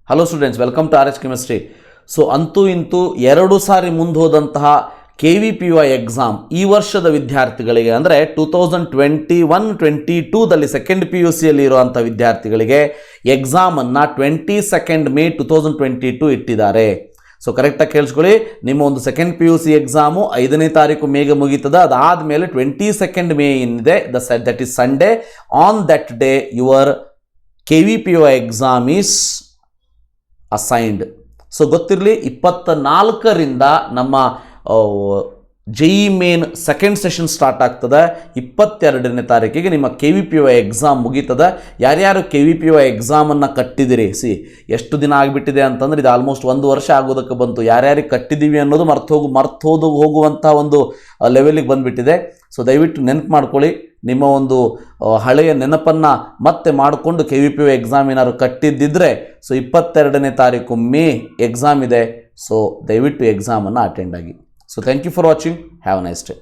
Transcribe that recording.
Hello students, welcome to RHchemistry. So ಅಂತೂ ಇಂತೂ 2 ಸಾರಿ ಮುಂದೋದಂತಹ KVPY exam ಈ ವರ್ಷದ ವಿದ್ಯಾರ್ಥಿಗಳಿಗೆ ಅಂದರೆ 2021-22ದಲ್ಲಿ ಸೆಕೆಂಡ್ PUCಯಲ್ಲಿ ಇರುವಂಥ ವಿದ್ಯಾರ್ಥಿಗಳಿಗೆ ಎಕ್ಸಾಮನ್ನು 22 ಮೇ 2022 ಇಟ್ಟಿದ್ದಾರೆ. ಸೊ ಕರೆಕ್ಟಾಗಿ ಕೇಳಿಸ್ಕೊಳ್ಳಿ, ನಿಮ್ಮ ಒಂದು ಸೆಕೆಂಡ್ PUC ಎಕ್ಸಾಮು 5ನೇ ತಾರೀಕು ಮೇಗೆ ಮುಗೀತದೆ. ಅದಾದಮೇಲೆ 22 ಮೇ ಏನಿದೆ that is Sunday. On that day your KVPY exam is assigned. So ಗೊತ್ತಿರಲಿ, 24ರಿಂದ ನಮ್ಮ JEE main second session start ಆಗ್ತದೆ. 22ನೇ ತಾರೀಕಿಗೆ ನಿಮ್ಮ KVPY ಎಕ್ಸಾಮ್ ಮುಗೀತದೆ. ಯಾರ್ಯಾರು KVPY ಎಕ್ಸಾಮನ್ನು ಕಟ್ಟಿದಿರಿ, ಎಷ್ಟು ದಿನ ಆಗಿಬಿಟ್ಟಿದೆ ಅಂತಂದರೆ ಇದು ಆಲ್ಮೋಸ್ಟ್ 1 ವರ್ಷ ಆಗೋದಕ್ಕೆ ಬಂತು. ಯಾರ್ಯಾರಿಗೆ ಕಟ್ಟಿದ್ದೀವಿ ಅನ್ನೋದು ಮರ್ತೋದು ಹೋಗುವಂಥ ಒಂದು ಲೆವೆಲಿಗೆ ಬಂದುಬಿಟ್ಟಿದೆ. ಸೊ ದಯವಿಟ್ಟು ನೆನಪು ಮಾಡ್ಕೊಳ್ಳಿ, ನಿಮ್ಮ ಒಂದು ಹಳೆಯ ನೆನಪನ್ನು ಮತ್ತೆ ಮಾಡಿಕೊಂಡು KVPY ಎಕ್ಸಾಮ್ ಏನಾದ್ರು ಕಟ್ಟಿದ್ದಿದ್ರೆ ಸೊ 22ನೇ ತಾರೀಕು ಮೇ ಎಕ್ಸಾಮ್ ಇದೆ. ಸೊ ದಯವಿಟ್ಟು ಎಕ್ಸಾಮನ್ನು ಅಟೆಂಡ್ ಆಗಿ. So thank you for watching. Have a nice day.